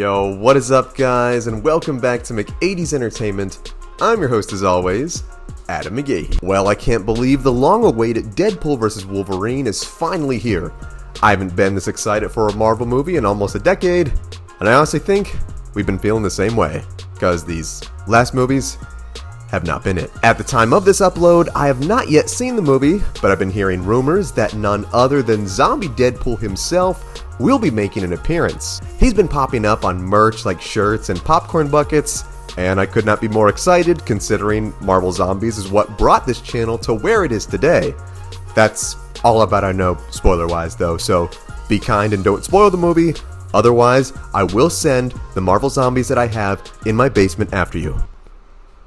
Yo, what is up guys, and welcome back to McAD's Entertainment. I'm your host as always, Adam McGahee. Well, I can't believe the long-awaited Deadpool vs. Wolverine is finally here. I haven't been this excited for a Marvel movie in almost a decade, and I honestly think we've been feeling the same way, because these last movies have not been it. At the time of this upload, I have not yet seen the movie, but I've been hearing rumors that none other than zombie Deadpool himself will be making an appearance. He's been popping up on merch like shirts and popcorn buckets, and I could not be more excited considering Marvel Zombies is what brought this channel to where it is today. That's all about I know spoiler-wise though, so be kind and don't spoil the movie, otherwise I will send the Marvel Zombies that I have in my basement after you.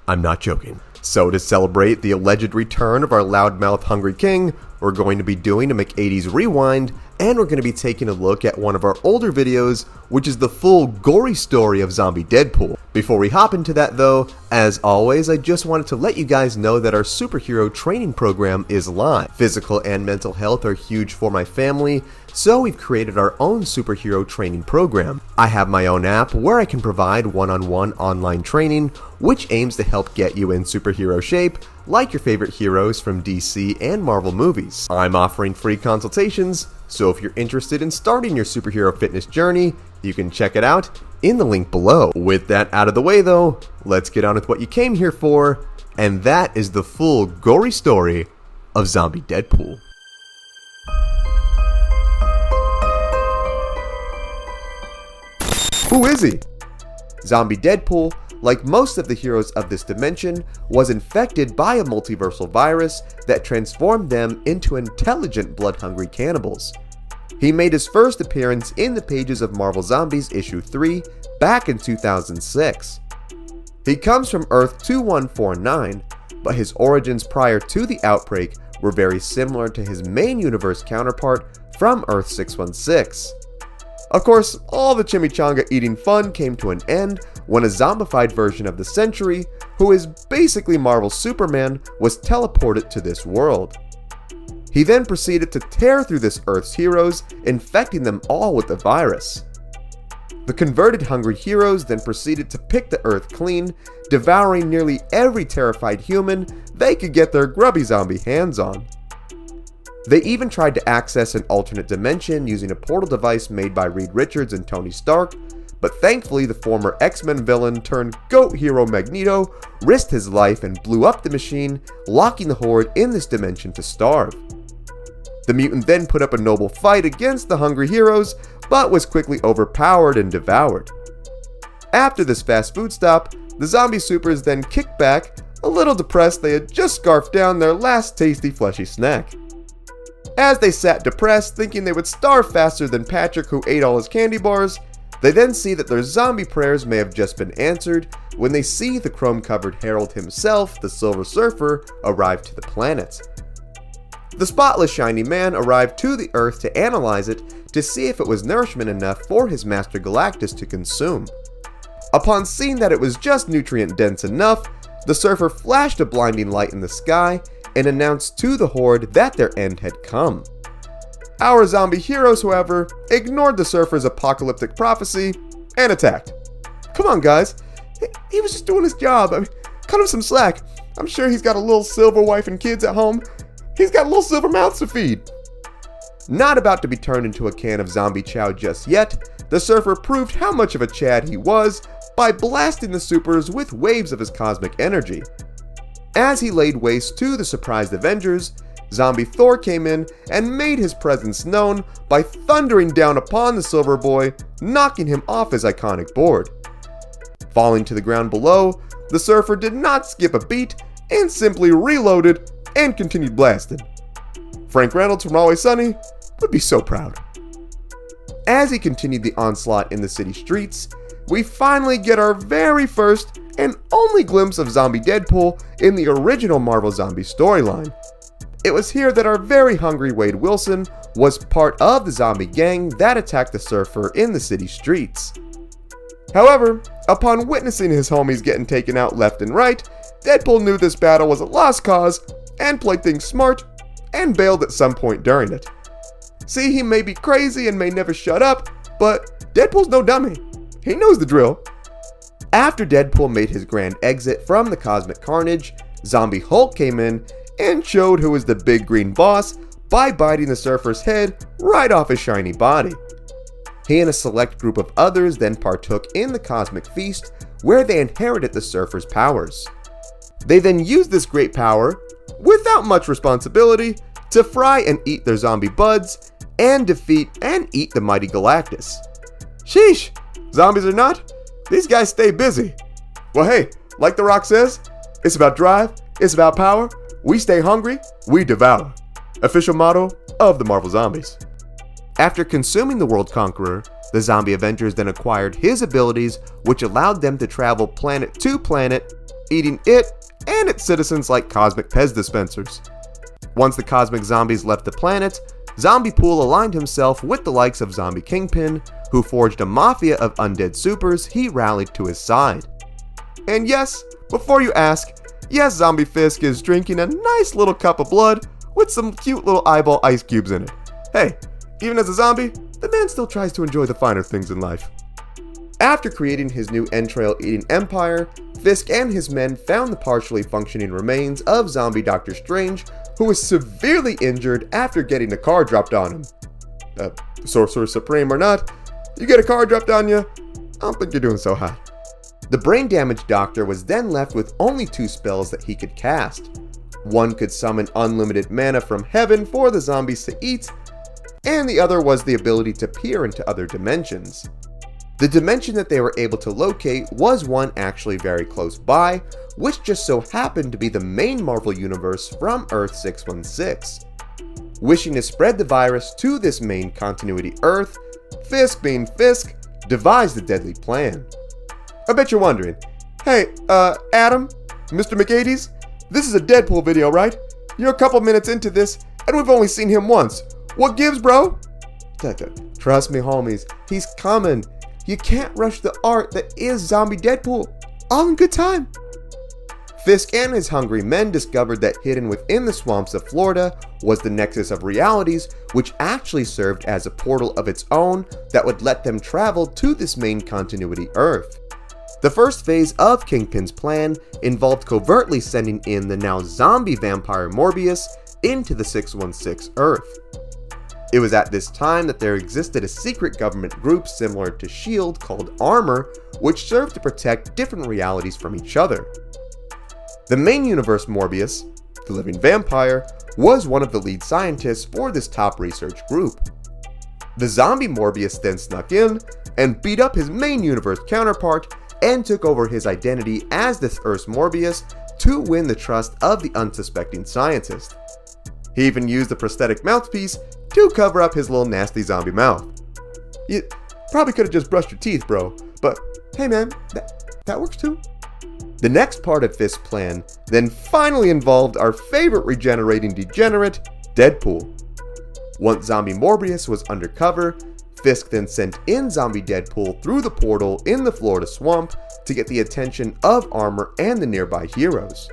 I'm not joking. So to celebrate the alleged return of our loudmouth hungry king, we're going to be doing a McAD's Rewind, and we're going to be taking a look at one of our older videos, which is the full gory story of zombie Deadpool. Before we hop into that though, as always, I just wanted to let you guys know that our superhero training program is live. Physical and mental health are huge for my family, so we've created our own superhero training program. I have my own app where I can provide one-on-one online training, which aims to help get you in superhero shape, like your favorite heroes from DC and Marvel movies. I'm offering free consultations, so if you're interested in starting your superhero fitness journey, you can check it out in the link below. With that out of the way though, let's get on with what you came here for, and that is the full gory story of zombie Deadpool. Who is he? Zombie Deadpool, like most of the heroes of this dimension, was infected by a multiversal virus that transformed them into intelligent blood-hungry cannibals. He made his first appearance in the pages of Marvel Zombies issue 3 back in 2006. He comes from Earth 2149, but his origins prior to the outbreak were very similar to his main universe counterpart from Earth 616. Of course, all the chimichanga eating fun came to an end when a zombified version of the Sentry, who is basically Marvel's Superman, was teleported to this world. He then proceeded to tear through this Earth's heroes, infecting them all with the virus. The converted hungry heroes then proceeded to pick the Earth clean, devouring nearly every terrified human they could get their grubby zombie hands on. They even tried to access an alternate dimension using a portal device made by Reed Richards and Tony Stark, but thankfully the former X-Men villain turned GOAT hero Magneto risked his life and blew up the machine, locking the Horde in this dimension to starve. The mutant then put up a noble fight against the hungry heroes, but was quickly overpowered and devoured. After this fast food stop, the zombie supers then kicked back, a little depressed they had just scarfed down their last tasty fleshy snack. As they sat depressed, thinking they would starve faster than Patrick who ate all his candy bars, they then see that their zombie prayers may have just been answered when they see the chrome-covered herald himself, the Silver Surfer, arrive to the planet. The spotless shiny man arrived to the Earth to analyze it to see if it was nourishment enough for his master Galactus to consume. Upon seeing that it was just nutrient-dense enough, the Surfer flashed a blinding light in the sky and announced to the Horde that their end had come. Our zombie heroes, however, ignored the Surfer's apocalyptic prophecy and attacked. Come on guys, he was just doing his job. I mean, cut him some slack. I'm sure he's got a little silver wife and kids at home. He's got little silver mouths to feed. Not about to be turned into a can of zombie chow just yet, the Surfer proved how much of a Chad he was by blasting the supers with waves of his cosmic energy. As he laid waste to the surprised Avengers, zombie Thor came in and made his presence known by thundering down upon the Silver Boy, knocking him off his iconic board. Falling to the ground below, the Surfer did not skip a beat and simply reloaded and continued blasting. Frank Reynolds from Always Sunny would be so proud. As he continued the onslaught in the city streets, we finally get our very first and only glimpse of zombie Deadpool in the original Marvel Zombie storyline. It was here that our very hungry Wade Wilson was part of the zombie gang that attacked the Surfer in the city streets. However, upon witnessing his homies getting taken out left and right, Deadpool knew this battle was a lost cause and played things smart and bailed at some point during it. See, he may be crazy and may never shut up, but Deadpool's no dummy. He knows the drill. After Deadpool made his grand exit from the cosmic carnage, Zombie Hulk came in and showed who was the big green boss by biting the surfer's head right off his shiny body. He and a select group of others then partook in the cosmic feast, where they inherited the surfer's powers. They then used this great power, without much responsibility, to fry and eat their zombie buds, and defeat and eat the mighty Galactus. Sheesh, zombies or not, these guys stay busy. Well hey, like The Rock says, it's about drive, it's about power, we stay hungry, we devour. Official motto of the Marvel Zombies. After consuming the World Conqueror, the Zombie Avengers then acquired his abilities, which allowed them to travel planet to planet, eating it and its citizens like cosmic Pez dispensers. Once the cosmic zombies left the planet, Zombie Pool aligned himself with the likes of Zombie Kingpin, who forged a mafia of undead supers he rallied to his side. And yes, before you ask, yes, Zombie Fisk is drinking a nice little cup of blood with some cute little eyeball ice cubes in it. Hey, even as a zombie, the man still tries to enjoy the finer things in life. After creating his new entrail-eating empire, Fisk and his men found the partially functioning remains of zombie Doctor Strange, who was severely injured after getting a car dropped on him. Sorcerer Supreme or not, you get a car dropped on you, I don't think you're doing so hot. The brain-damaged Doctor was then left with only 2 spells that he could cast. One could summon unlimited mana from heaven for the zombies to eat, and the other was the ability to peer into other dimensions. The dimension that they were able to locate was one actually very close by, which just so happened to be the main Marvel universe from Earth 616. Wishing to spread the virus to this main continuity Earth, Fisk, being Fisk, devised the deadly plan. I bet you're wondering, hey, Adam, Mr. McAdees, this is a Deadpool video, right? You're a couple minutes into this, and we've only seen him once. What gives, bro? Trust me, homies, he's coming. You can't rush the art that is Zombie Deadpool. All in good time. Fisk and his hungry men discovered that hidden within the swamps of Florida was the Nexus of Realities, which actually served as a portal of its own that would let them travel to this main continuity Earth. The first phase of Kingpin's plan involved covertly sending in the now zombie vampire Morbius into the 616 Earth. It was at this time that there existed a secret government group similar to S.H.I.E.L.D. called Armor, which served to protect different realities from each other. The main universe Morbius, the living vampire, was one of the lead scientists for this top research group. The zombie Morbius then snuck in and beat up his main universe counterpart and took over his identity as this Earth's Morbius to win the trust of the unsuspecting scientist. He even used the prosthetic mouthpiece to cover up his little nasty zombie mouth. You probably could have just brushed your teeth, bro, but hey man, that works too. The next part of Fisk's plan then finally involved our favorite regenerating degenerate, Deadpool. Once zombie Morbius was undercover, Fisk then sent in zombie Deadpool through the portal in the Florida swamp to get the attention of Armor and the nearby heroes.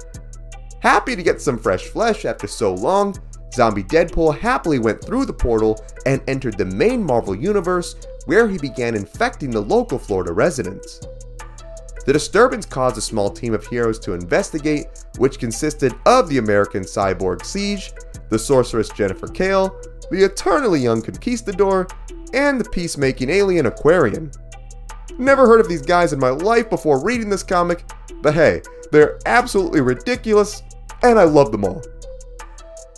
Happy to get some fresh flesh after so long, zombie Deadpool happily went through the portal and entered the main Marvel universe, where he began infecting the local Florida residents. The disturbance caused a small team of heroes to investigate, which consisted of the American cyborg Siege, the sorceress Jennifer Kale, the eternally young conquistador, and the peacemaking alien Aquarian. Never heard of these guys in my life before reading this comic, but hey, they're absolutely ridiculous, and I love them all.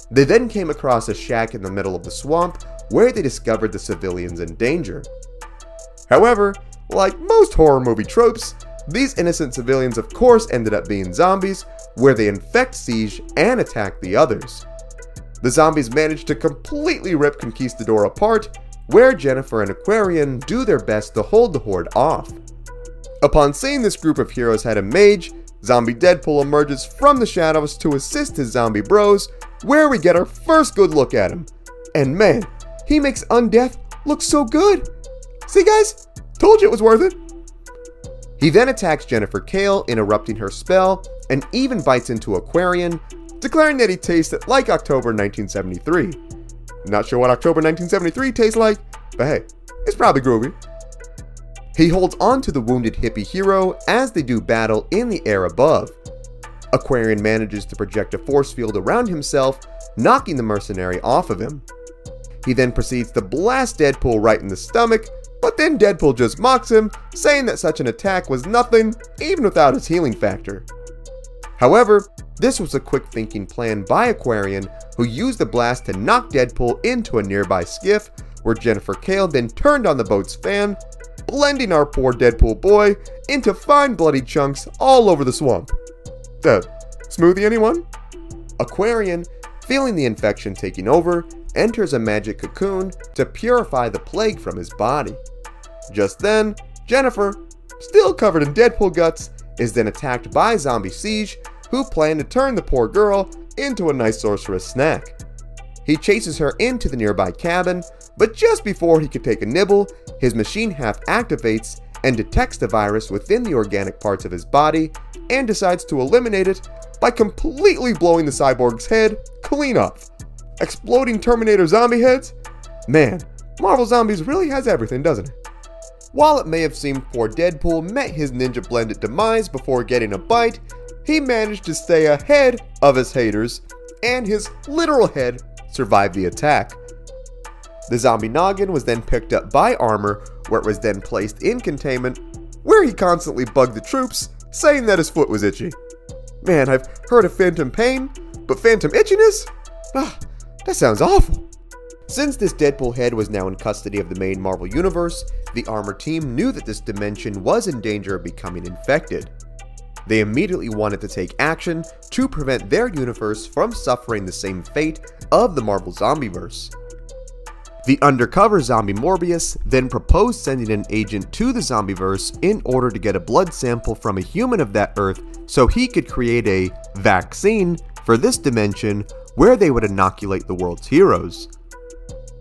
They then came across a shack in the middle of the swamp, where they discovered the civilians in danger. However, like most horror movie tropes, these innocent civilians of course ended up being zombies, where they infect Siege and attack the others. The zombies managed to completely rip Conquistador apart, where Jennifer and Aquarian do their best to hold the horde off. Upon seeing this group of heroes had a mage, zombie Deadpool emerges from the shadows to assist his zombie bros, where we get our first good look at him. And man, he makes Undeath look so good. See guys, told you it was worth it. He then attacks Jennifer Kale, interrupting her spell, and even bites into Aquarian, declaring that he tastes like October 1973. Not sure what October 1973 tastes like, but hey, it's probably groovy. He holds onto the wounded hippie hero as they do battle in the air above. Aquarian manages to project a force field around himself, knocking the mercenary off of him. He then proceeds to blast Deadpool right in the stomach, but then Deadpool just mocks him, saying that such an attack was nothing, even without his healing factor. However, this was a quick thinking plan by Aquarian, who used the blast to knock Deadpool into a nearby skiff, where Jennifer Kale then turned on the boat's fan, blending our poor Deadpool boy into fine bloody chunks all over the swamp. Smoothie anyone? Aquarian, feeling the infection taking over, enters a magic cocoon to purify the plague from his body. Just then, Jennifer, still covered in Deadpool guts, is then attacked by Zombie Siege, who plan to turn the poor girl into a nice sorceress snack. He chases her into the nearby cabin, but just before he could take a nibble, his machine half activates and detects the virus within the organic parts of his body and decides to eliminate it by completely blowing the cyborg's head clean off. Exploding Terminator zombie heads? Man, Marvel Zombies really has everything, doesn't it? While it may have seemed poor Deadpool met his ninja blended demise before getting a bite, he managed to stay ahead of his haters, and his literal head survived the attack. The zombie noggin was then picked up by Armor, where it was then placed in containment, where he constantly bugged the troops, saying that his foot was itchy. Man, I've heard of phantom pain, but phantom itchiness? That sounds awful. Since this Deadpool head was now in custody of the main Marvel Universe, the Armor team knew that this dimension was in danger of becoming infected. They immediately wanted to take action to prevent their universe from suffering the same fate of the Marvel Zombieverse. The undercover zombie Morbius then proposed sending an agent to the Zombieverse in order to get a blood sample from a human of that Earth so he could create a vaccine for this dimension where they would inoculate the world's heroes.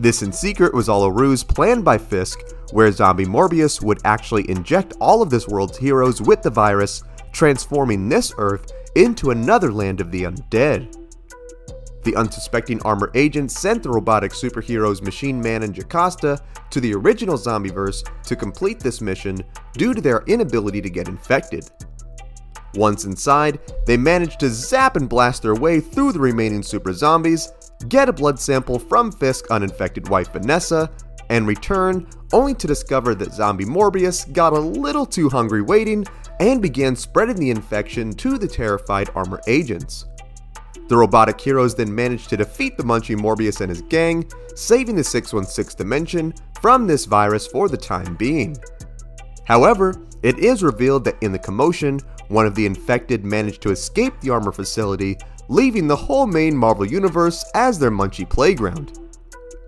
This in secret was all a ruse planned by Fisk, where zombie Morbius would actually inject all of this world's heroes with the virus, transforming this Earth into another land of the undead. The unsuspecting Armor agent sent the robotic superheroes Machine Man and Jocasta to the original Zombieverse to complete this mission due to their inability to get infected. Once inside, they managed to zap and blast their way through the remaining super zombies, get a blood sample from Fisk's uninfected wife Vanessa, and return only to discover that zombie Morbius got a little too hungry waiting and began spreading the infection to the terrified Armor agents. The robotic heroes then managed to defeat the munching Morbius and his gang, saving the 616 dimension from this virus for the time being. However, it is revealed that in the commotion, one of the infected managed to escape the Armor facility, leaving the whole main Marvel Universe as their munchy playground.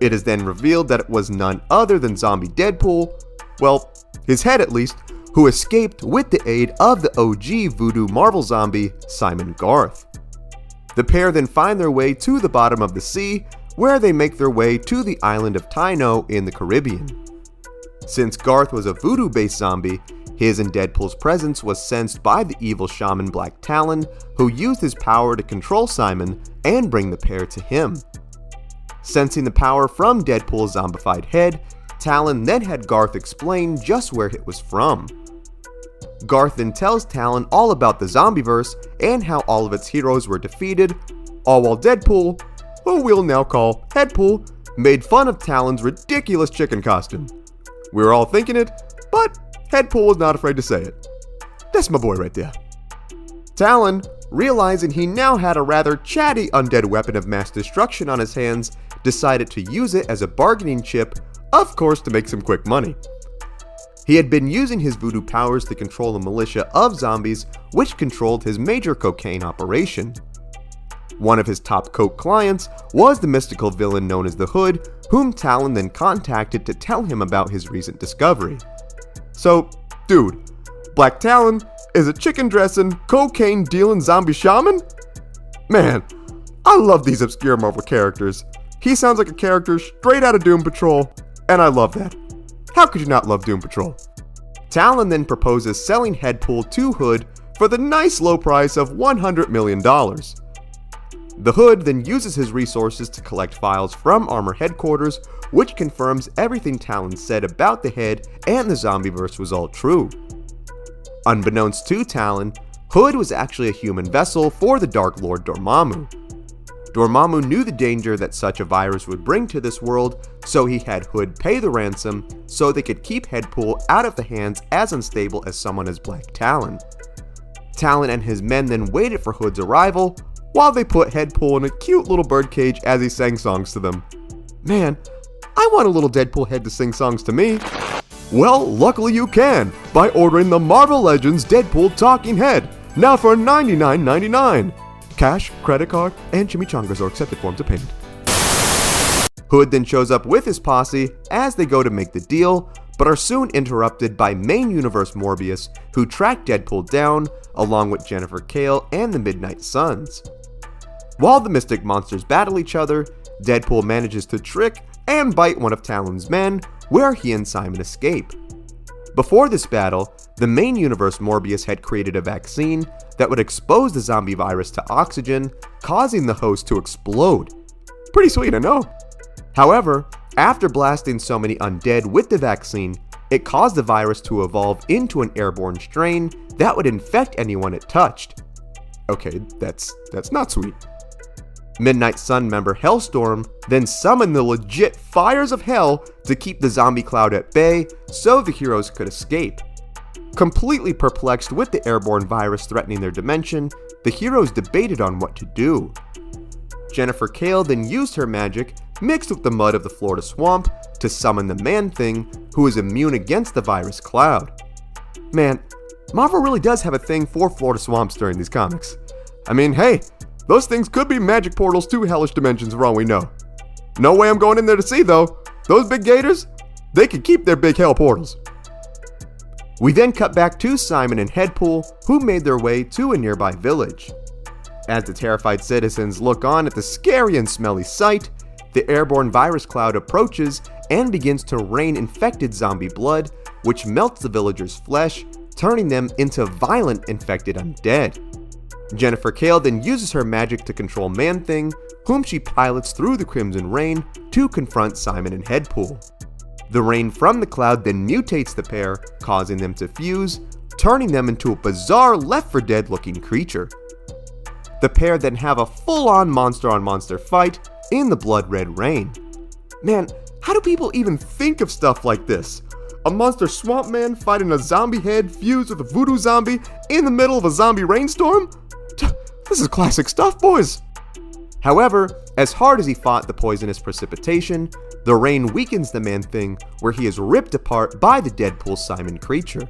It is then revealed that it was none other than zombie Deadpool, well, his head at least, who escaped with the aid of the OG voodoo Marvel zombie, Simon Garth. The pair then find their way to the bottom of the sea, where they make their way to the island of Taino in the Caribbean. Since Garth was a voodoo-based zombie, his and Deadpool's presence was sensed by the evil shaman Black Talon, who used his power to control Simon and bring the pair to him. Sensing the power from Deadpool's zombified head, Talon then had Garth explain just where it was from. Garth then tells Talon all about the Zombieverse and how all of its heroes were defeated, all while Deadpool, who we'll now call Headpool, made fun of Talon's ridiculous chicken costume. We were all thinking it, but Headpool was not afraid to say it. That's my boy right there. Talon, realizing he now had a rather chatty undead weapon of mass destruction on his hands, decided to use it as a bargaining chip, of course to make some quick money. He had been using his voodoo powers to control a militia of zombies, which controlled his major cocaine operation. One of his top coke clients was the mystical villain known as the Hood, whom Talon then contacted to tell him about his recent discovery. So, dude, Black Talon is a chicken dressing, cocaine dealing zombie shaman? Man, I love these obscure Marvel characters. He sounds like a character straight out of Doom Patrol, and I love that. How could you not love Doom Patrol? Talon then proposes selling Headpool to Hood for the nice low price of $100 million. The Hood then uses his resources to collect files from Armor Headquarters, which confirms everything Talon said about the Head and the Zombieverse was all true. Unbeknownst to Talon, Hood was actually a human vessel for the Dark Lord Dormammu. Dormammu knew the danger that such a virus would bring to this world, so he had Hood pay the ransom so they could keep Headpool out of the hands as unstable as someone as Black Talon. Talon and his men then waited for Hood's arrival, while they put Headpool in a cute little birdcage as he sang songs to them. Man, I want a little Deadpool head to sing songs to me. Well, luckily you can, by ordering the Marvel Legends Deadpool Talking Head, now for $99.99. Cash, credit card, and chimichangas are accepted forms of payment. Hood then shows up with his posse as they go to make the deal, but are soon interrupted by main universe Morbius, who track Deadpool down, along with Jennifer Kale and the Midnight Suns. While the Mystic monsters battle each other, Deadpool manages to trick and bite one of Talon's men, where he and Simon escape. Before this battle, the main universe Morbius had created a vaccine that would expose the zombie virus to oxygen, causing the host to explode. Pretty sweet, I know. However, after blasting so many undead with the vaccine, it caused the virus to evolve into an airborne strain that would infect anyone it touched. Okay, that's not sweet. Midnight Sun member Hellstorm then summoned the legit fires of hell to keep the zombie cloud at bay so the heroes could escape. Completely perplexed with the airborne virus threatening their dimension, the heroes debated on what to do. Jennifer Kale then used her magic, mixed with the mud of the Florida swamp, to summon the Man-Thing, who is immune against the virus cloud. Man, Marvel really does have a thing for Florida swamps during these comics. I mean, hey, those things could be magic portals to hellish dimensions for all we know. No way I'm going in there to see though. Those big gators, they can keep their big hell portals. We then cut back to Simon and Headpool, who made their way to a nearby village. As the terrified citizens look on at the scary and smelly sight, the airborne virus cloud approaches and begins to rain infected zombie blood, which melts the villagers' flesh, turning them into violent infected undead. Jennifer Kale then uses her magic to control Man-Thing, whom she pilots through the Crimson Rain to confront Simon and Headpool. The rain from the cloud then mutates the pair, causing them to fuse, turning them into a bizarre Left 4 Dead looking creature. The pair then have a full-on monster-on-monster fight in the blood red rain. Man, how do people even think of stuff like this? A monster swamp man fighting a zombie head fused with a voodoo zombie in the middle of a zombie rainstorm? This is classic stuff, boys! However, as hard as he fought the poisonous precipitation, the rain weakens the Man-Thing, where he is ripped apart by the Deadpool Simon creature.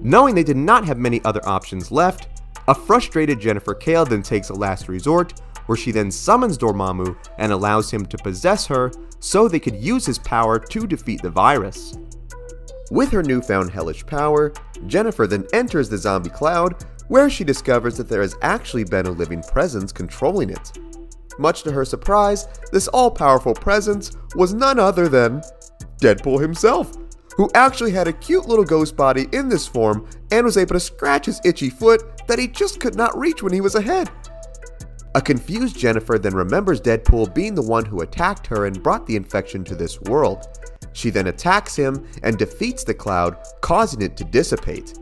Knowing they did not have many other options left, a frustrated Jennifer Kale then takes a last resort, where she then summons Dormammu and allows him to possess her so they could use his power to defeat the virus. With her newfound hellish power, Jennifer then enters the zombie cloud, where she discovers that there has actually been a living presence controlling it. Much to her surprise, this all-powerful presence was none other than Deadpool himself, who actually had a cute little ghost body in this form and was able to scratch his itchy foot that he just could not reach when he was ahead. A confused Jennifer then remembers Deadpool being the one who attacked her and brought the infection to this world. She then attacks him and defeats the cloud, causing it to dissipate.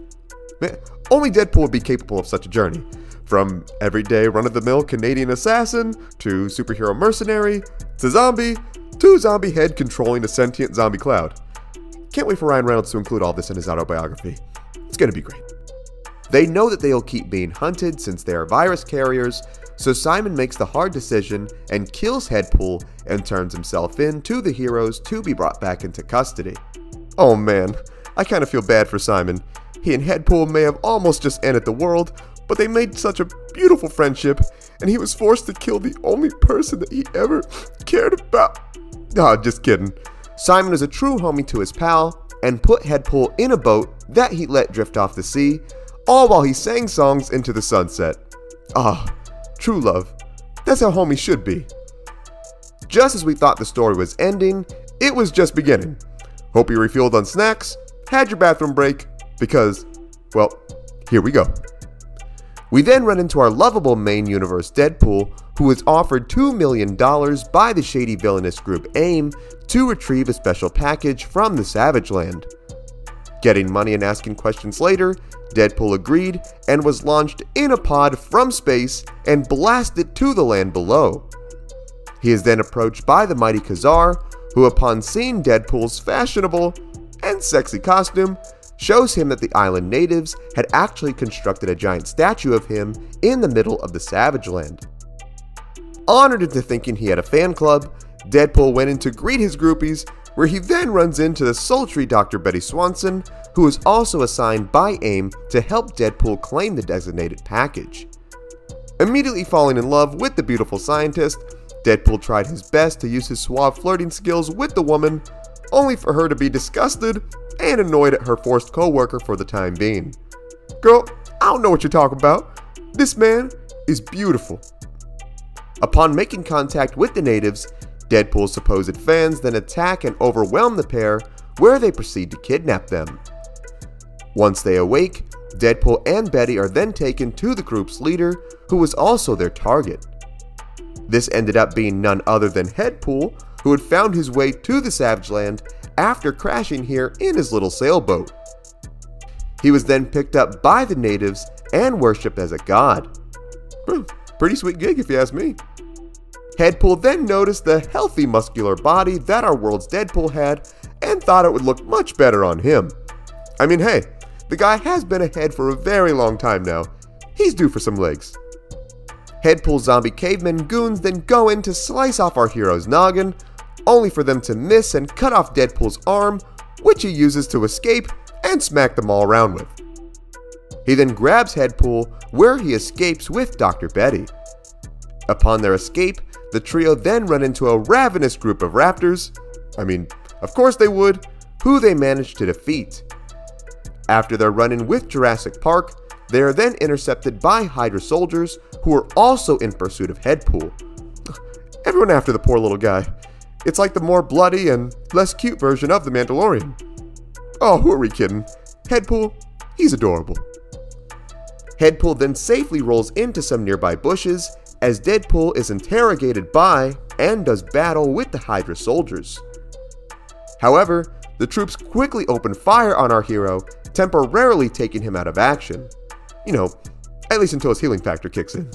Man, only Deadpool would be capable of such a journey. From everyday run-of-the-mill Canadian assassin, to superhero mercenary, to zombie head controlling a sentient zombie cloud. Can't wait for Ryan Reynolds to include all this in his autobiography. It's gonna be great. They know that they'll keep being hunted since they are virus carriers, so Simon makes the hard decision and kills Headpool and turns himself in to the heroes to be brought back into custody. Oh man, I kinda feel bad for Simon. He and Headpool may have almost just ended the world, but they made such a beautiful friendship, and he was forced to kill the only person that he ever cared about. Just kidding. Simon is a true homie to his pal, and put Headpool in a boat that he let drift off the sea, all while he sang songs into the sunset. True love. That's how homies should be. Just as we thought the story was ending, it was just beginning. Hope you refueled on snacks, had your bathroom break, because, well, here we go. We then run into our lovable main universe Deadpool, who is offered $2 million by the shady villainous group AIM to retrieve a special package from the Savage Land. Getting money and asking questions later, Deadpool agreed and was launched in a pod from space and blasted to the land below. He is then approached by the mighty Khazar, who upon seeing Deadpool's fashionable and sexy costume, shows him that the island natives had actually constructed a giant statue of him in the middle of the Savage Land. Honored into thinking he had a fan club, Deadpool went in to greet his groupies, where he then runs into the sultry Dr. Betty Swanson, who is also assigned by AIM to help Deadpool claim the designated package. Immediately falling in love with the beautiful scientist, Deadpool tried his best to use his suave flirting skills with the woman, only for her to be disgusted and annoyed at her forced co-worker for the time being. "Girl, I don't know what you're talking about. This man is beautiful." Upon making contact with the natives, Deadpool's supposed fans then attack and overwhelm the pair, where they proceed to kidnap them. Once they awake, Deadpool and Betty are then taken to the group's leader, who was also their target. This ended up being none other than Headpool, who had found his way to the Savage Land after crashing here in his little sailboat. He was then picked up by the natives and worshipped as a god. Pretty sweet gig if you ask me. Headpool then noticed the healthy muscular body that our world's Deadpool had and thought it would look much better on him. I mean, hey, the guy has been ahead for a very long time now. He's due for some legs. Headpool's zombie caveman goons then go in to slice off our hero's noggin, only for them to miss and cut off Deadpool's arm, which he uses to escape and smack them all around with. He then grabs Headpool, where he escapes with Dr. Betty. Upon their escape, the trio then run into a ravenous group of raptors, I mean, of course they would, who they manage to defeat. After their run-in with Jurassic Park, they are then intercepted by Hydra soldiers who are also in pursuit of Headpool. Everyone after the poor little guy. It's like the more bloody and less cute version of the Mandalorian. Oh, who are we kidding? Headpool, he's adorable. Headpool then safely rolls into some nearby bushes as Deadpool is interrogated by and does battle with the Hydra soldiers. However, the troops quickly open fire on our hero, temporarily taking him out of action. You know, at least until his healing factor kicks in.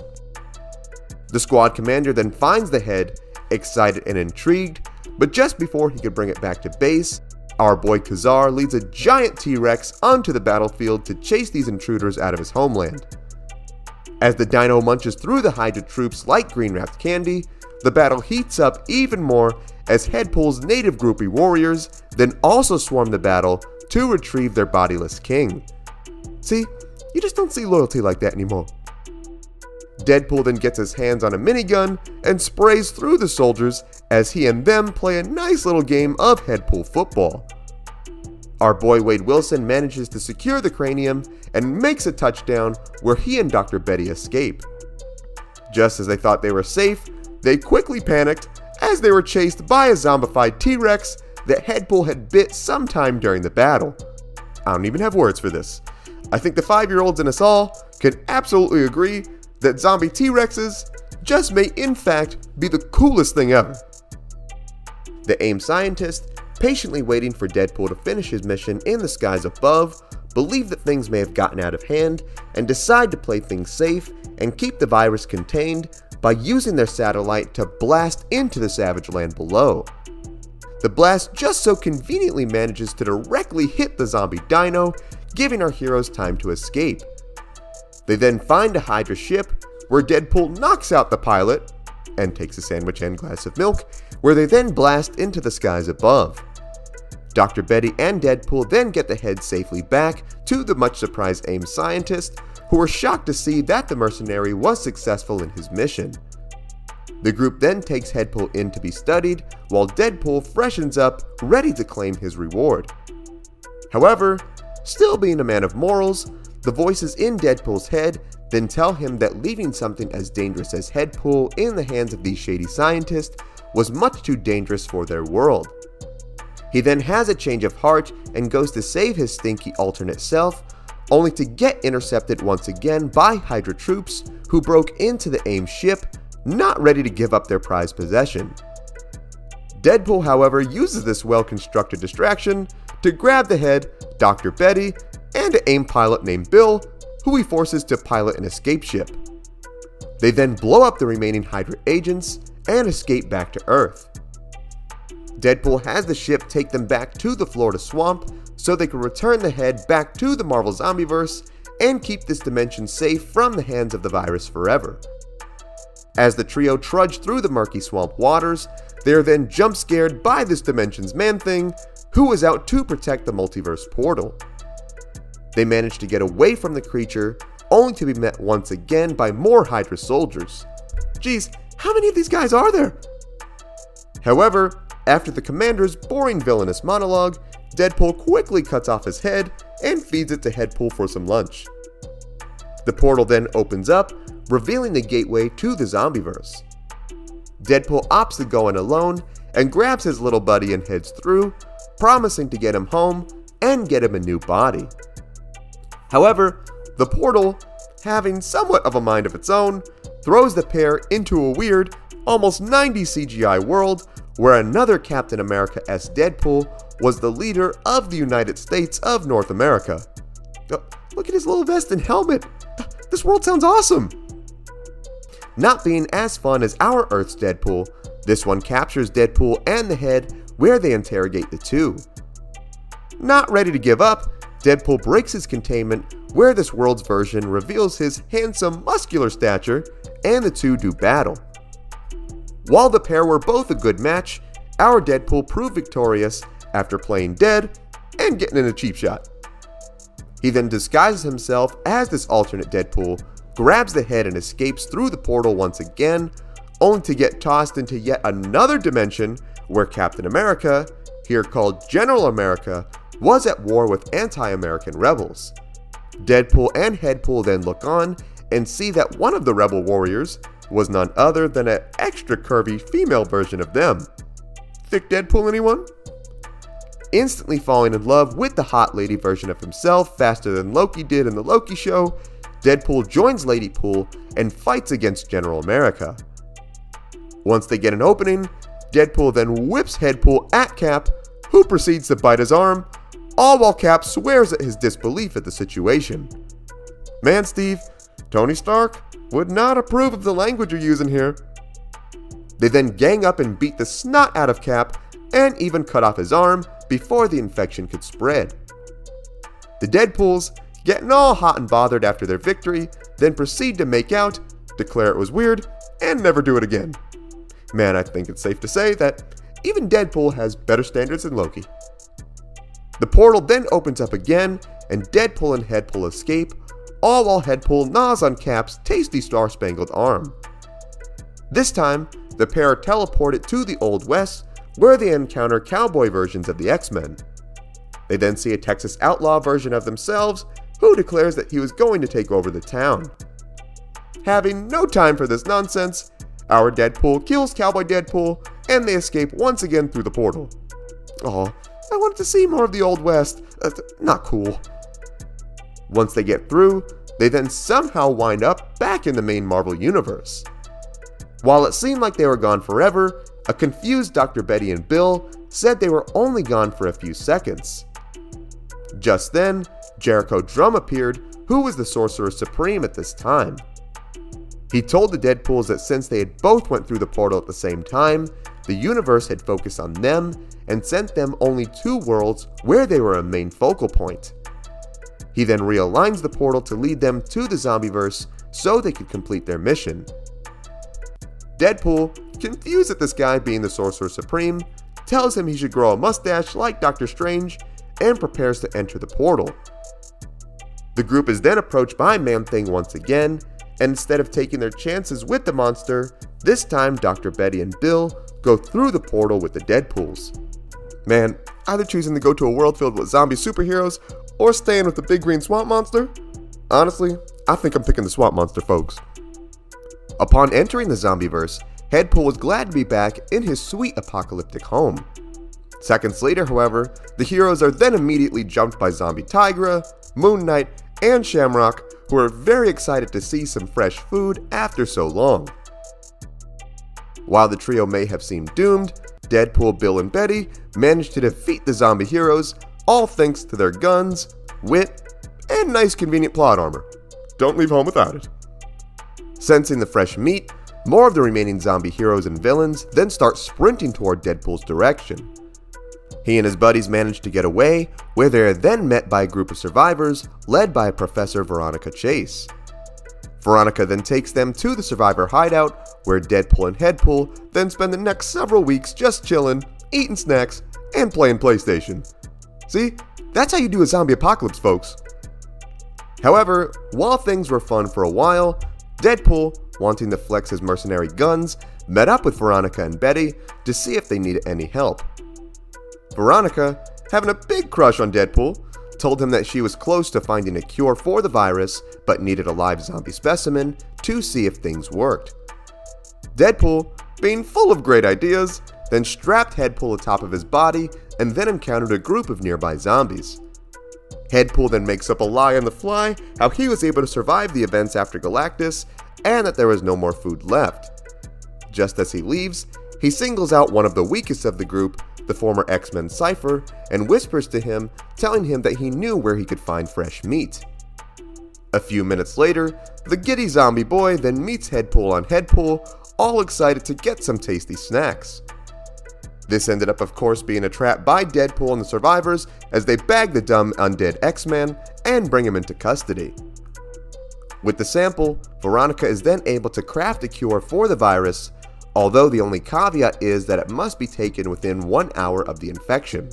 The squad commander then finds the head, excited and intrigued, but just before he could bring it back to base, our boy Khazar leads a giant T-Rex onto the battlefield to chase these intruders out of his homeland. As the dino munches through the Hydra troops like green-wrapped candy, the battle heats up even more as Headpool's native groupie warriors then also swarm the battle to retrieve their bodiless king. See, you just don't see loyalty like that anymore. Deadpool then gets his hands on a minigun and sprays through the soldiers as he and them play a nice little game of Headpool football. Our boy Wade Wilson manages to secure the cranium and makes a touchdown where he and Dr. Betty escape. Just as they thought they were safe, they quickly panicked as they were chased by a zombified T-Rex that Headpool had bit sometime during the battle. I don't even have words for this. I think the 5-year-olds in us all can absolutely agree that zombie T-Rexes just may in fact be the coolest thing ever. The AIM scientist, patiently waiting for Deadpool to finish his mission in the skies above, believe that things may have gotten out of hand and decide to play things safe and keep the virus contained by using their satellite to blast into the Savage Land below. The blast just so conveniently manages to directly hit the zombie dino, giving our heroes time to escape. They then find a Hydra ship, where Deadpool knocks out the pilot, and takes a sandwich and glass of milk, where they then blast into the skies above. Dr. Betty and Deadpool then get the head safely back to the much surprised AIM scientist, who are shocked to see that the mercenary was successful in his mission. The group then takes Headpool in to be studied, while Deadpool freshens up, ready to claim his reward. However, still being a man of morals, the voices in Deadpool's head then tell him that leaving something as dangerous as Headpool in the hands of these shady scientists was much too dangerous for their world. He then has a change of heart and goes to save his stinky alternate self, only to get intercepted once again by Hydra troops who broke into the AIM ship, not ready to give up their prized possession. Deadpool, however, uses this well-constructed distraction to grab the head, Dr. Betty, and an AIM pilot named Bill, who he forces to pilot an escape ship. They then blow up the remaining Hydra agents and escape back to Earth. Deadpool has the ship take them back to the Florida swamp so they can return the head back to the Marvel Zombieverse and keep this dimension safe from the hands of the virus forever. As the trio trudge through the murky swamp waters, they are then jump scared by this dimension's Man-Thing, who is out to protect the multiverse portal. They manage to get away from the creature, only to be met once again by more Hydra soldiers. Geez, how many of these guys are there? However, after the commander's boring villainous monologue, Deadpool quickly cuts off his head and feeds it to Headpool for some lunch. The portal then opens up, revealing the gateway to the Zombieverse. Deadpool opts to go in alone and grabs his little buddy and heads through, promising to get him home and get him a new body. However, the portal, having somewhat of a mind of its own, throws the pair into a weird, almost 90s CGI world where another Captain America-esque Deadpool was the leader of the United States of North America. Look at his little vest and helmet. This world sounds awesome. Not being as fun as our Earth's Deadpool, this one captures Deadpool and the head where they interrogate the two. Not ready to give up, Deadpool breaks his containment where this world's version reveals his handsome, muscular stature, and the two do battle. While the pair were both a good match, our Deadpool proved victorious after playing dead and getting in a cheap shot. He then disguises himself as this alternate Deadpool, grabs the head and escapes through the portal once again, only to get tossed into yet another dimension where Captain America, here called General America, was at war with anti-American rebels. Deadpool and Headpool then look on and see that one of the rebel warriors was none other than an extra curvy female version of them. Thick Deadpool, anyone? Instantly falling in love with the hot lady version of himself faster than Loki did in the Loki show, Deadpool joins Lady Pool and fights against General America. Once they get an opening, Deadpool then whips Headpool at Cap, who proceeds to bite his arm, all while Cap swears at his disbelief at the situation. Man, Steve, Tony Stark would not approve of the language you're using here. They then gang up and beat the snot out of Cap and even cut off his arm before the infection could spread. The Deadpools, getting all hot and bothered after their victory, then proceed to make out, declare it was weird, and never do it again. Man, I think it's safe to say that even Deadpool has better standards than Loki. The portal then opens up again, and Deadpool and Headpool escape, all while Headpool gnaws on Cap's tasty star-spangled arm. This time, the pair are teleported to the Old West, where they encounter cowboy versions of the X-Men. They then see a Texas outlaw version of themselves, who declares that he was going to take over the town. Having no time for this nonsense, our Deadpool kills Cowboy Deadpool, and they escape once again through the portal. Aw, I wanted to see more of the Old West. Not cool. Once they get through, they then somehow wind up back in the main Marvel universe. While it seemed like they were gone forever, a confused Dr. Betty and Bill said they were only gone for a few seconds. Just then, Jericho Drum appeared, who was the Sorcerer Supreme at this time. He told the Deadpools that since they had both went through the portal at the same time, the universe had focused on them and sent them only 2 worlds where they were a main focal point. He then realigns the portal to lead them to the Zombieverse so they could complete their mission. Deadpool, confused at this guy being the Sorcerer Supreme, tells him he should grow a mustache like Doctor Strange and prepares to enter the portal. The group is then approached by Man-Thing once again, and instead of taking their chances with the monster, this time Dr. Betty and Bill go through the portal with the Deadpools. Man, either choosing to go to a world filled with zombie superheroes or staying with the big green swamp monster? Honestly, I think I'm picking the swamp monster, folks. Upon entering the Zombieverse, Headpool was glad to be back in his sweet apocalyptic home. Seconds later, however, the heroes are then immediately jumped by Zombie Tigra, Moon Knight, and Shamrock, who are very excited to see some fresh food after so long. While the trio may have seemed doomed, Deadpool, Bill, and Betty managed to defeat the zombie heroes, all thanks to their guns, wit, and nice convenient plot armor. Don't leave home without it. Sensing the fresh meat, more of the remaining zombie heroes and villains then start sprinting toward Deadpool's direction. He and his buddies manage to get away, where they are then met by a group of survivors led by Professor Veronica Chase. Veronica then takes them to the survivor hideout, where Deadpool and Headpool then spend the next several weeks just chilling, eating snacks, and playing PlayStation. See, that's how you do a zombie apocalypse, folks. However, while things were fun for a while, Deadpool, wanting to flex his mercenary guns, met up with Veronica and Betty to see if they needed any help. Veronica, having a big crush on Deadpool, told him that she was close to finding a cure for the virus but needed a live zombie specimen to see if things worked. Deadpool, being full of great ideas, then strapped Headpool atop of his body and then encountered a group of nearby zombies. Headpool then makes up a lie on the fly how he was able to survive the events after Galactus and that there was no more food left. Just as he leaves, he singles out one of the weakest of the group, the former X-Men Cypher, and whispers to him, telling him that he knew where he could find fresh meat. A few minutes later, the giddy zombie boy then meets Headpool on Headpool, all excited to get some tasty snacks. This ended up, of course, being a trap by Deadpool and the survivors as they bag the dumb undead X-Man and bring him into custody. With the sample, Veronica is then able to craft a cure for the virus, although the only caveat is that it must be taken within 1 hour of the infection.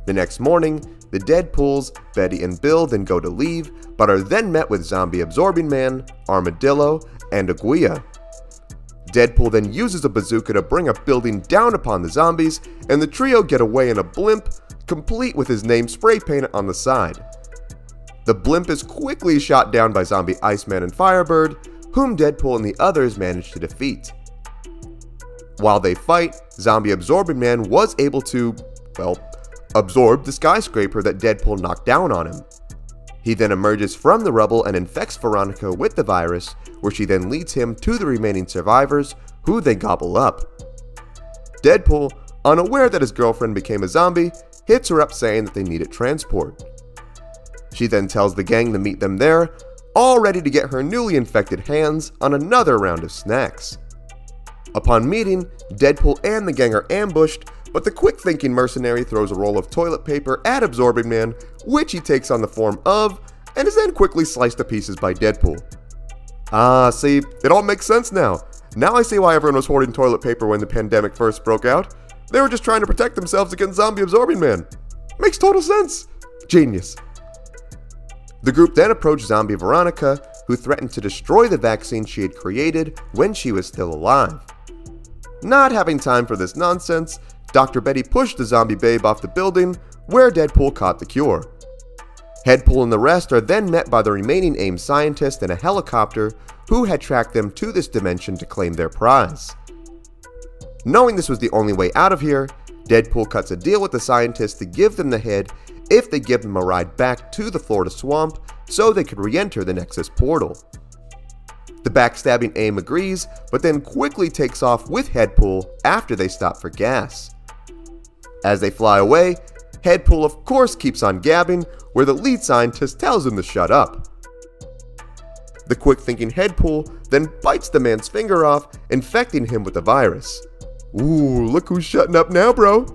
The next morning, the Deadpools, Betty and Bill then go to leave, but are then met with Zombie Absorbing Man, Armadillo, and Aguilla. Deadpool then uses a bazooka to bring a building down upon the zombies, and the trio get away in a blimp, complete with his name spray painted on the side. The blimp is quickly shot down by Zombie Iceman and Firebird, whom Deadpool and the others manage to defeat. While they fight, Zombie Absorbing Man was able to, absorb the skyscraper that Deadpool knocked down on him. He then emerges from the rubble and infects Veronica with the virus, where she then leads him to the remaining survivors, who they gobble up. Deadpool, unaware that his girlfriend became a zombie, hits her up saying that they needed transport. She then tells the gang to meet them there, all ready to get her newly infected hands on another round of snacks. Upon meeting, Deadpool and the gang are ambushed, but the quick-thinking mercenary throws a roll of toilet paper at Absorbing Man, which he takes on the form of, and is then quickly sliced to pieces by Deadpool. See, it all makes sense now. Now I see why everyone was hoarding toilet paper when the pandemic first broke out. They were just trying to protect themselves against Zombie Absorbing Man. Makes total sense. Genius. The group then approached Zombie Veronica, who threatened to destroy the vaccine she had created when she was still alive. Not having time for this nonsense, Dr. Betty pushed the zombie babe off the building, where Deadpool caught the cure. Headpool and the rest are then met by the remaining AIM scientist in a helicopter, who had tracked them to this dimension to claim their prize. Knowing this was the only way out of here, Deadpool cuts a deal with the scientists to give them the head if they give them a ride back to the Florida swamp so they could re-enter the Nexus portal. The backstabbing AIM agrees, but then quickly takes off with Headpool after they stop for gas. As they fly away, Headpool of course keeps on gabbing, where the lead scientist tells him to shut up. The quick-thinking Headpool then bites the man's finger off, infecting him with the virus. Ooh, look who's shutting up now, bro.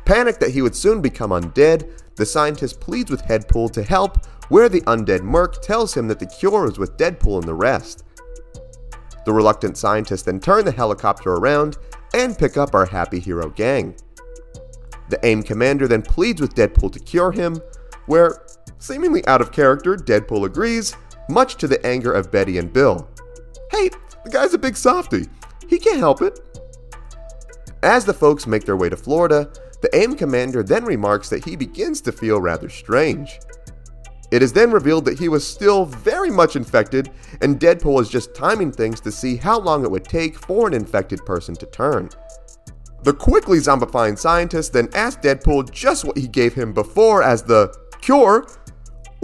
Panicked that he would soon become undead, the scientist pleads with Headpool to help, where the undead merc tells him that the cure is with Deadpool and the rest. The reluctant scientists then turn the helicopter around and pick up our happy hero gang. The AIM commander then pleads with Deadpool to cure him, where, seemingly out of character, Deadpool agrees, much to the anger of Betty and Bill. Hey, the guy's a big softie. He can't help it. As the folks make their way to Florida, the AIM commander then remarks that he begins to feel rather strange. It is then revealed that he was still very much infected, and Deadpool was just timing things to see how long it would take for an infected person to turn. The quickly zombifying scientist then asked Deadpool just what he gave him before as the cure,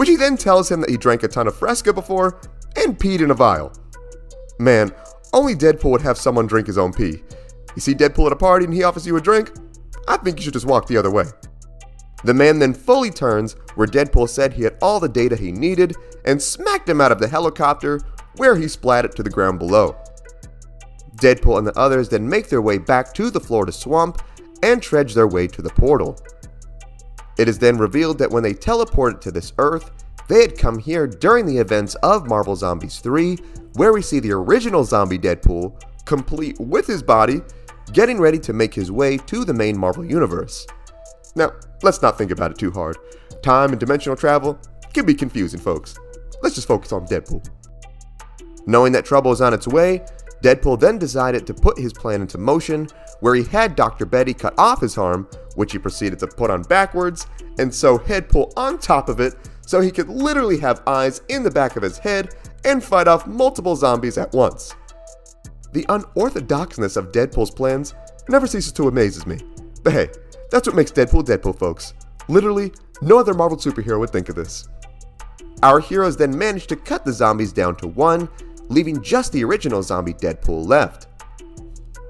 which he then tells him that he drank a ton of Fresca before and peed in a vial. Man, only Deadpool would have someone drink his own pee. You see Deadpool at a party and he offers you a drink? I think you should just walk the other way. The man then fully turns where Deadpool said he had all the data he needed and smacked him out of the helicopter, where he splatted to the ground below. Deadpool and the others then make their way back to the Florida swamp and trudge their way to the portal. It is then revealed that when they teleported to this Earth, they had come here during the events of Marvel Zombies 3, where we see the original zombie Deadpool, complete with his body, getting ready to make his way to the main Marvel universe. Now, let's not think about it too hard. Time and dimensional travel can be confusing, folks. Let's just focus on Deadpool. Knowing that trouble is on its way, Deadpool then decided to put his plan into motion, where he had Dr. Betty cut off his arm, which he proceeded to put on backwards, and sew Deadpool on top of it so he could literally have eyes in the back of his head and fight off multiple zombies at once. The unorthodoxness of Deadpool's plans never ceases to amaze me. But hey, that's what makes Deadpool Deadpool, folks. Literally, no other Marvel superhero would think of this. Our heroes then manage to cut the zombies down to one, leaving just the original zombie Deadpool left.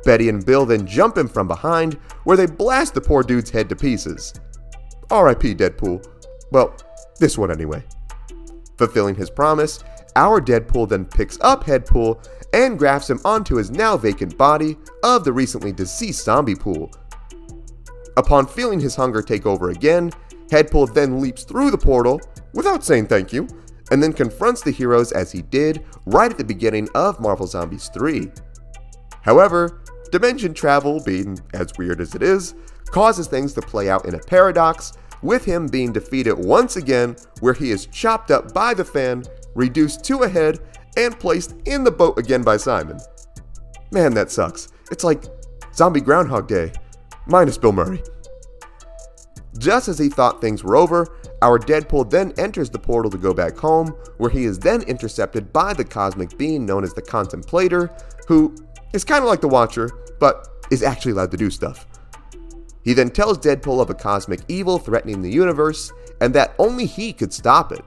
Betty and Bill then jump him from behind, where they blast the poor dude's head to pieces. R.I.P. Deadpool. Well, this one anyway. Fulfilling his promise, our Deadpool then picks up Deadpool and grafts him onto his now vacant body of the recently deceased zombie pool. Upon feeling his hunger take over again, Deadpool then leaps through the portal without saying thank you, and then confronts the heroes as he did right at the beginning of Marvel Zombies 3. However, dimension travel, being as weird as it is, causes things to play out in a paradox, with him being defeated once again, where he is chopped up by the fan, reduced to a head, and placed in the boat again by Simon. Man, that sucks. It's like Zombie Groundhog Day, minus Bill Murray. Just as he thought things were over, our Deadpool then enters the portal to go back home, where he is then intercepted by the cosmic being known as the Contemplator, who is kind of like the Watcher, but is actually allowed to do stuff. He then tells Deadpool of a cosmic evil threatening the universe, and that only he could stop it.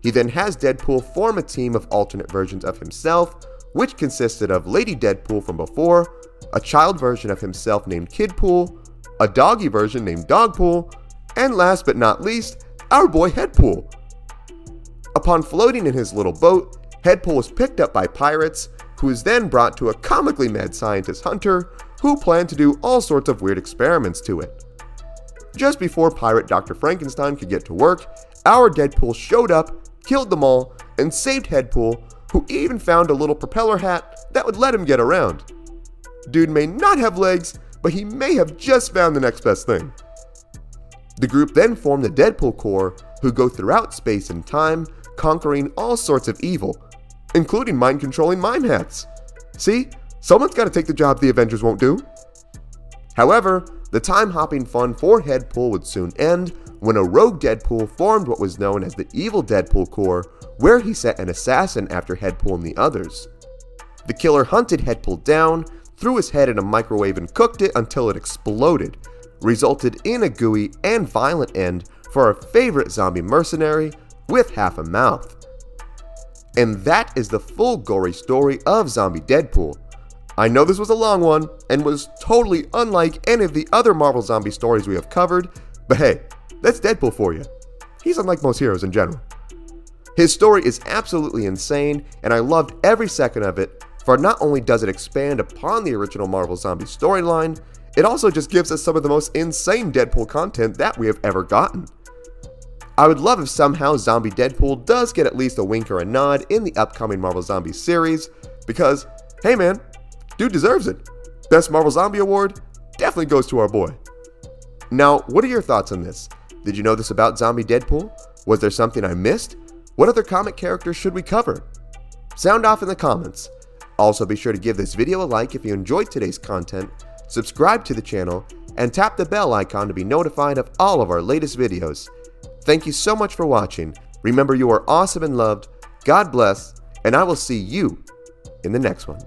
He then has Deadpool form a team of alternate versions of himself, which consisted of Lady Deadpool from before, a child version of himself named Kidpool, a doggy version named Dogpool, and last but not least, our boy Deadpool. Upon floating in his little boat, Deadpool was picked up by pirates, who is then brought to a comically mad scientist hunter, who planned to do all sorts of weird experiments to it. Just before pirate Dr. Frankenstein could get to work, our Deadpool showed up, killed them all, and saved Deadpool, who even found a little propeller hat that would let him get around. Dude may not have legs, but he may have just found the next best thing. The group then formed the Deadpool Corps, who go throughout space and time, conquering all sorts of evil, including mind-controlling mime hats. See? Someone's got to take the job the Avengers won't do. However, the time-hopping fun for Deadpool would soon end when a rogue Deadpool formed what was known as the Evil Deadpool Corps, where he set an assassin after Deadpool and the others. The killer hunted Deadpool down, threw his head in a microwave and cooked it until it exploded, resulted in a gooey and violent end for our favorite zombie mercenary with half a mouth. And that is the full gory story of Zombie Deadpool. I know this was a long one and was totally unlike any of the other Marvel zombie stories we have covered, but hey, that's Deadpool for you. He's unlike most heroes in general. His story is absolutely insane, and I loved every second of it, for not only does it expand upon the original Marvel zombie storyline, it also just gives us some of the most insane Deadpool content that we have ever gotten. I would love if somehow Zombie Deadpool does get at least a wink or a nod in the upcoming Marvel Zombies series, because, hey man, dude deserves it. Best Marvel Zombie Award definitely goes to our boy. Now, what are your thoughts on this? Did you know this about Zombie Deadpool? Was there something I missed? What other comic characters should we cover? Sound off in the comments. Also, be sure to give this video a like if you enjoyed today's content, subscribe to the channel, and tap the bell icon to be notified of all of our latest videos. Thank you so much for watching. Remember, you are awesome and loved. God bless, and I will see you in the next one.